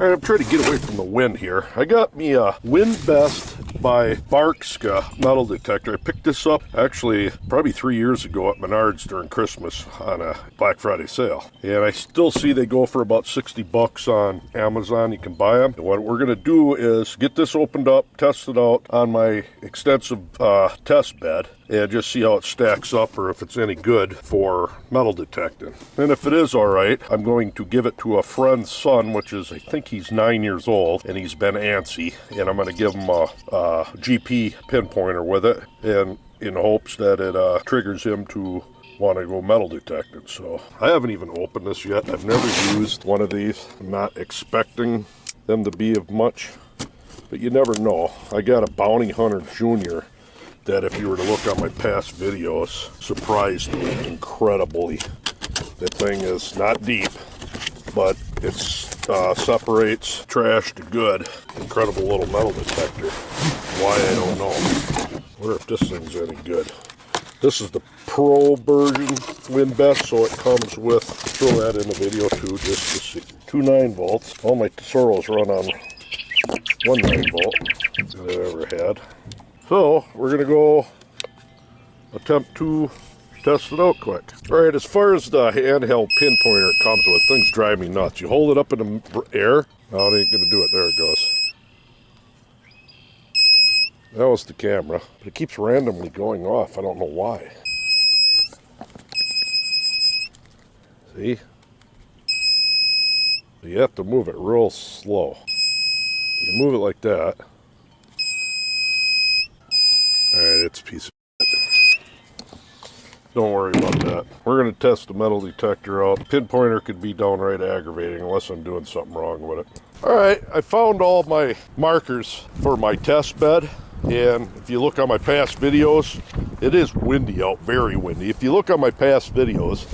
All right, I'm trying to get away from the wind here. I got me a Winbest by Barska metal detector. I picked this up actually probably 3 years ago at Menards during Christmas on a Black Friday sale. And I still see they go for about 60 bucks on Amazon. You can buy them. And what we're going to do is get this opened up, test it out on my extensive test bed, and just see how it stacks up or if it's any good for metal detecting. And if it is all right, I'm going to give it to a friend's son, which is, I think he's 9 years old, and he's been antsy, and I'm going to give him a GP pinpointer with it, and in hopes that it triggers him to want to go metal detecting. So I haven't even opened this yet. I've never used one of these. I'm not expecting them to be of much, but you never know. I got a Bounty Hunter Junior that, if you were to look on my past videos, surprised me incredibly. That thing is not deep, but it separates trash to good. Incredible little metal detector. Why, I don't know. Wonder if this thing's any good. This is the Pro version Winbest, so it comes with, throw that in the video too, just to see. 2 9-volts. All my Tesoros run on 1 9-volt that I've ever had. So we're gonna go attempt to test it out quick. All right, as far as the handheld pinpointer it comes with, things drive me nuts. You hold it up in the air. No, it ain't gonna do it. There it goes. That was the camera, but it keeps randomly going off. I don't know why. See? You have to move it real slow. You move it like that. Alright, it's a piece of shit. Don't worry about that. We're going to test the metal detector out. Pinpointer could be downright aggravating unless I'm doing something wrong with it. Alright, I found all my markers for my test bed. And if you look on my past videos, it is windy out, very windy. If you look on my past videos,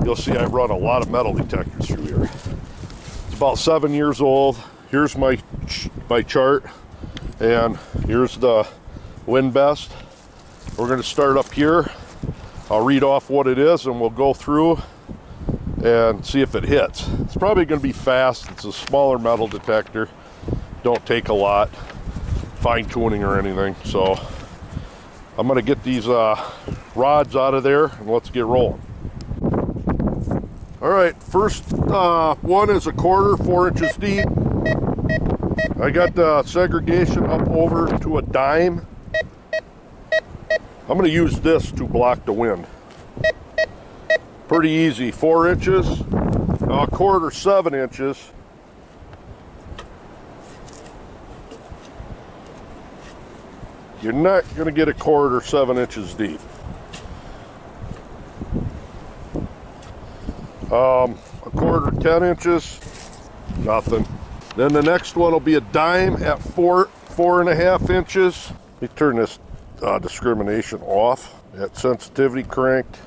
you'll see I run a lot of metal detectors through here. It's about 7 years old. Here's my chart, and here's the Winbest. We're going to start up here. I'll read off what it is, and we'll go through and see if it hits. It's probably going to be fast. It's a smaller metal detector. Don't take a lot fine-tuning or anything. So I'm going to get these rods out of there, and let's get rolling. All right, first one is a quarter, 4 inches deep. I got the segregation up over to a dime. I'm going to use this to block the wind. Pretty easy. 4 inches, a quarter, 7 inches. You're not going to get a quarter 7 inches deep. A quarter 10 inches, nothing. Then the next one will be a dime at 4.5 inches. Let me turn this discrimination off. That sensitivity cranked.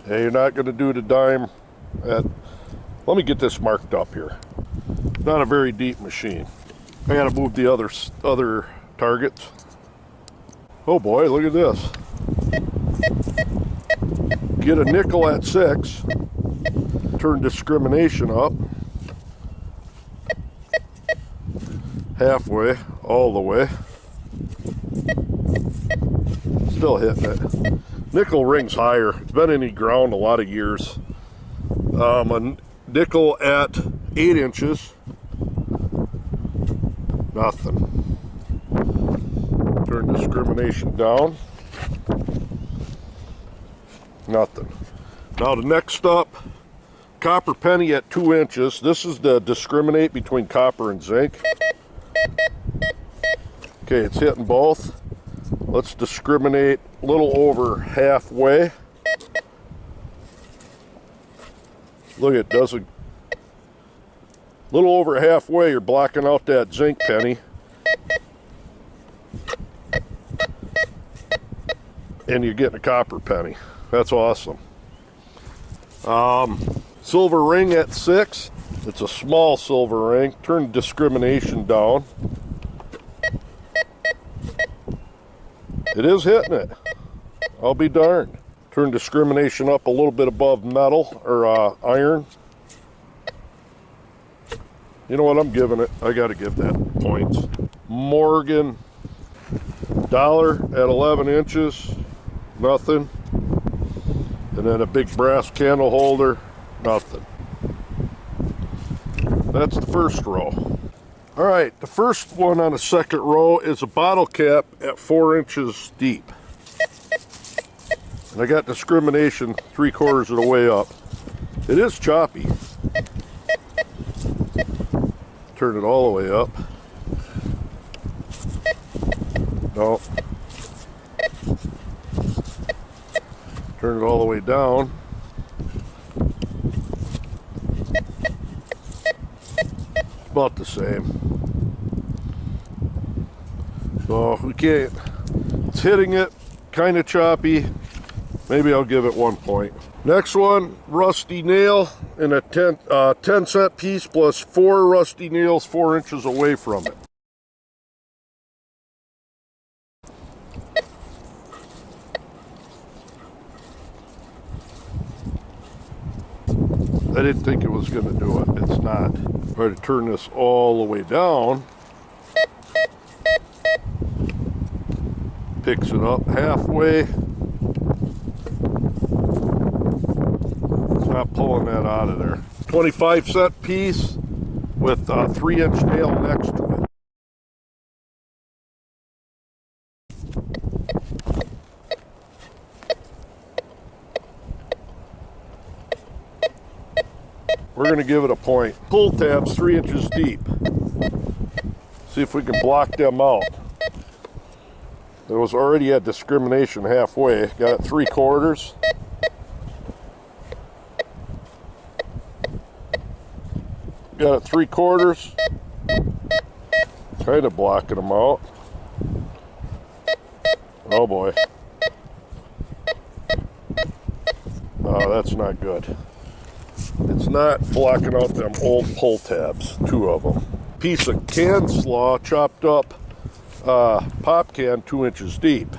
Yeah, you're not going to do the dime at. Let me get this marked up here. Not a very deep machine. I got to move the other targets. Oh boy, look at this. Get a nickel at 6. Turn discrimination up. Halfway, all the way. Still hitting it. Nickel rings higher. It's been in the ground a lot of years. A nickel at 8 inches. Nothing. Turn discrimination down. Nothing. Now the next up, copper penny at 2 inches. This is the discriminate between copper and zinc. Okay, it's hitting both. Let's discriminate a little over halfway. Look, it does a little over halfway. You're blocking out that zinc penny. And you're getting a copper penny. That's awesome. Silver ring at 6. It's a small silver ring. Turn discrimination down. It is hitting it. I'll be darned. Turn discrimination up a little bit above metal or iron. You know what, I'm giving it. I got to give that points. Morgan dollar at 11 inches, nothing. And then a big brass candle holder, nothing. That's the first row. All right, the first one on the second row is a bottle cap at 4 inches deep. And I got discrimination 3/4 of the way up. It is choppy. Turn it all the way up. No. Turn it all the way down. It's about the same. So we can't, it's hitting it, kind of choppy. Maybe I'll give it 1 point. Next one, rusty nail in a 10 cent piece plus 4 rusty nails 4 inches away from it. I didn't think it was going to do it. It's not. Try to turn this all the way down. Picks it up halfway. It's not pulling that out of there. 25 cent piece with a 3-inch nail next to it. We're going to give it a point. Pull tabs 3 inches deep. See if we can block them out. There was already a discrimination halfway. Got it 3/4. Got it 3/4. Kind of blocking them out. Oh boy. No, that's not good. It's not blocking out them old pull tabs, 2 of them. Piece of can slaw chopped up pop can 2 inches deep.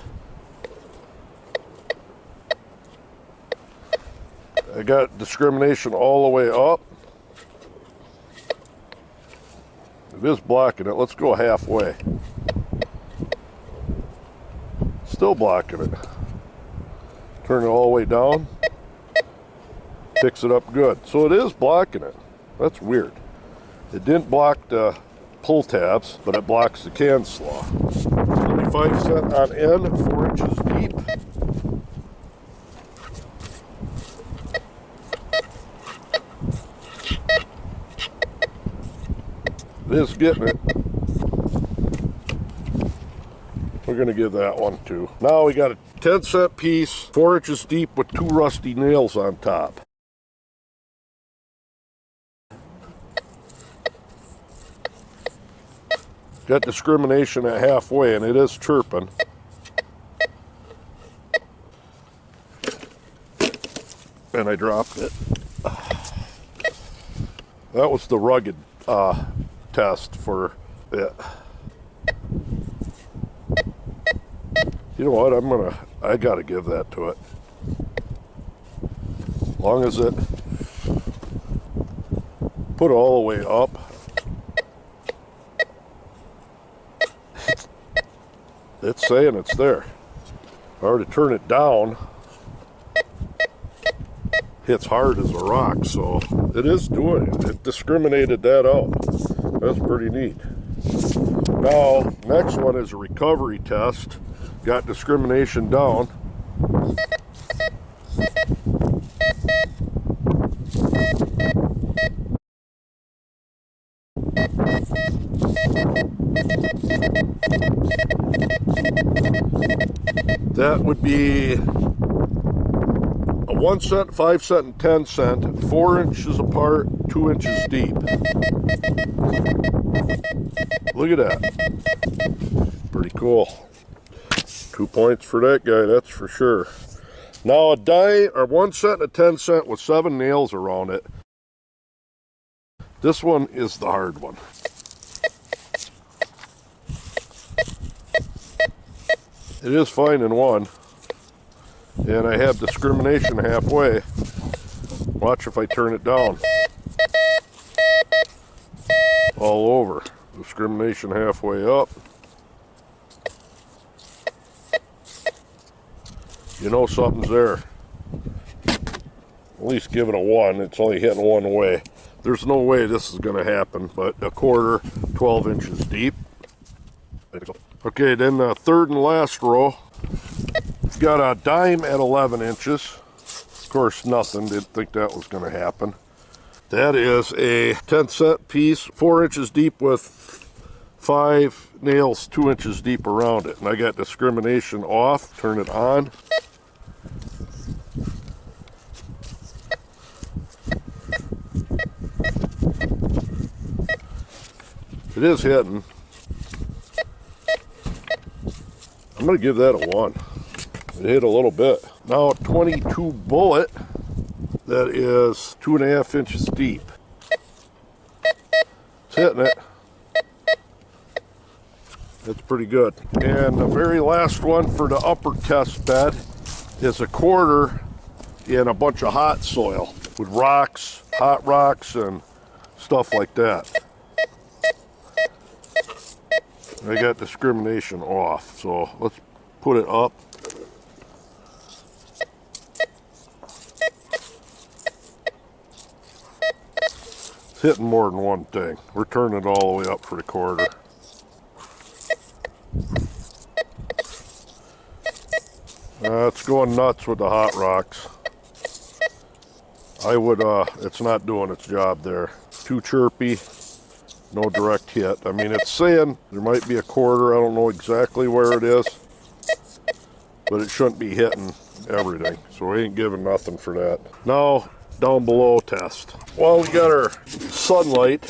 I got discrimination all the way up. It is blocking it. Let's go halfway. Still blocking it. Turn it all the way down. Picks it up good. So it is blocking it. That's weird. It didn't block the pull tabs, but it blocks the can slaw. 25 cent on end, 4 inches deep. It is getting it. We're going to give that one too. Now we got a 10 cent piece, 4 inches deep with 2 rusty nails on top. Got discrimination at halfway, and it is chirping. And I dropped it. That was the rugged test for it. You know what? I gotta give that to it. As long as it put it all the way up. It's saying it's there. If I were to turn it down, hits hard as a rock, so it is doing it. It discriminated that out. That's pretty neat. Now, next one is a recovery test. Got discrimination down. That would be a 1 cent, 5 cent, and 10 cent, 4 inches apart, 2 inches deep. Look at that. Pretty cool. 2 points for that guy, that's for sure. Now a dime, or 1 cent and a 10 cent with 7 nails around it. This one is the hard one. It is fine in one. And I have discrimination halfway. Watch if I turn it down. All over. Discrimination halfway up. You know something's there. At least give it a 1. It's only hitting one way. There's no way this is going to happen, but a quarter, 12 inches deep. Okay, then the third and last row. Got a dime at 11 inches. Of course, nothing. Didn't think that was going to happen. That is a 10-cent piece, 4 inches deep with 5 nails 2 inches deep around it. And I got discrimination off. Turn it on. It is hitting. I'm going to give that a 1. It hit a little bit. Now a 22 bullet that is 2.5 inches deep. It's hitting it. That's pretty good. And the very last one for the upper test bed is a quarter in a bunch of hot soil with rocks, hot rocks, and stuff like that. I got discrimination off, so let's put it up. It's hitting more than one thing. We're turning it all the way up for the quarter. It's going nuts with the hot rocks. It's not doing its job there. Too chirpy. No direct hit. I mean, it's saying there might be a quarter. I don't know exactly where it is, but it shouldn't be hitting everything. So we ain't giving nothing for that. Now, down below test. Well, we got our sunlight,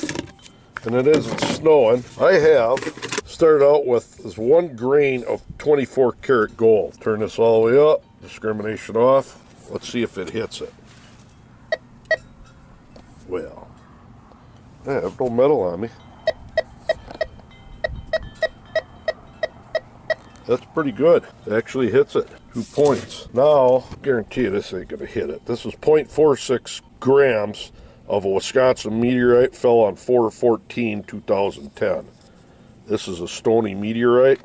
and it isn't snowing. I have started out with this 1 grain of 24 karat gold. Turn this all the way up. Discrimination off. Let's see if it hits it. Well, I have no metal on me. That's pretty good. It actually hits it. 2 points. Now, I guarantee you this ain't going to hit it. This was 0.46 grams of a Wisconsin meteorite. Fell on 4/14/2010. This is a stony meteorite.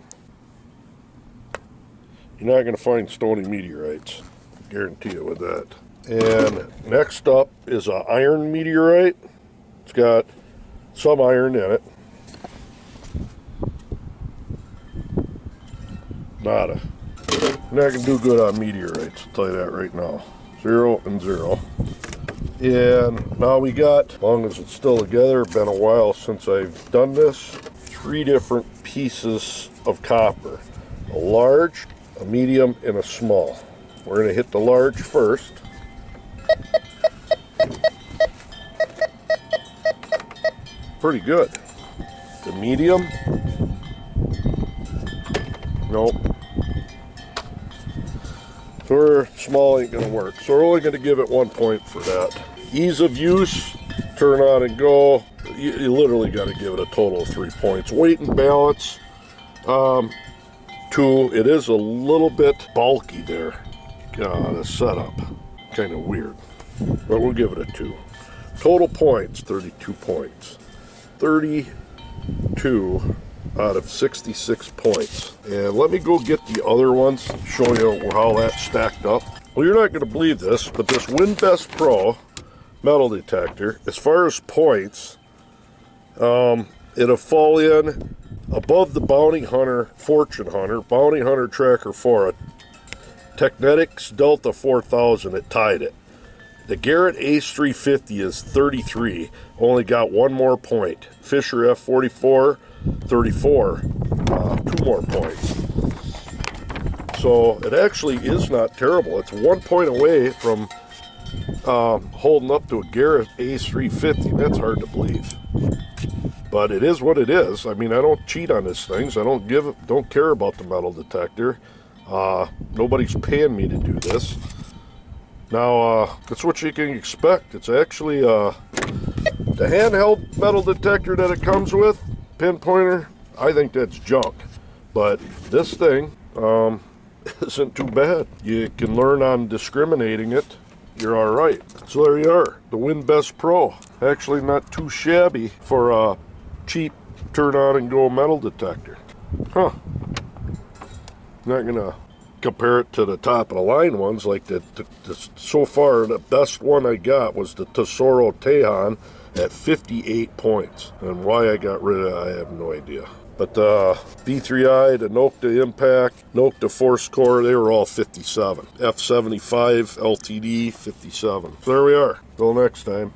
You're not going to find stony meteorites. I guarantee you with that. And next up is an iron meteorite. It's got some iron in it. Nada. You're not going to do good on meteorites, I'll tell you that right now. 0 and 0. And now we got, as long as it's still together, been a while since I've done this, 3 different pieces of copper. A large, a medium, and a small. We're going to hit the large first. Pretty good. The medium, nope. So our small ain't gonna work. So we're only gonna give it 1 point for that. Ease of use, turn on and go. You literally gotta give it a total of 3 points. Weight and balance, 2. It is a little bit bulky there. The setup, kind of weird. But we'll give it a 2. Total points, 32 points. 32 out of 66 points. And let me go get the other ones, show you how that stacked up. Well, you're not going to believe this, but this Winbest Pro metal detector, as far as points, it'll fall in above the Bounty Hunter Fortune Hunter, Bounty Hunter Tracker 4, a Technetics Delta 4000, it tied it. The Garrett ACE350 is 33, only got 1 more point. Fisher F44, 34, 2 more points. So it actually is not terrible. It's 1 point away from holding up to a Garrett ACE350. That's hard to believe. But it is what it is. I mean, I don't cheat on these things. I don't care about the metal detector. Nobody's paying me to do this. Now, that's what you can expect. It's actually the handheld metal detector that it comes with, Pinpointer, I think that's junk. But this thing, isn't too bad. You can learn on discriminating it. You're all right. So there you are, the Winbest Pro. Actually not too shabby for a cheap turn on and go metal detector. Huh. Not gonna compare it to the top of the line ones. Like so far the best one I got was the Tesoro Tejon at 58 points. And why I got rid of it, I have no idea. But B3i, the Nokta Impact, Nokta Force Core, they were all 57. F75 LTD, 57. So there we are. Till next time.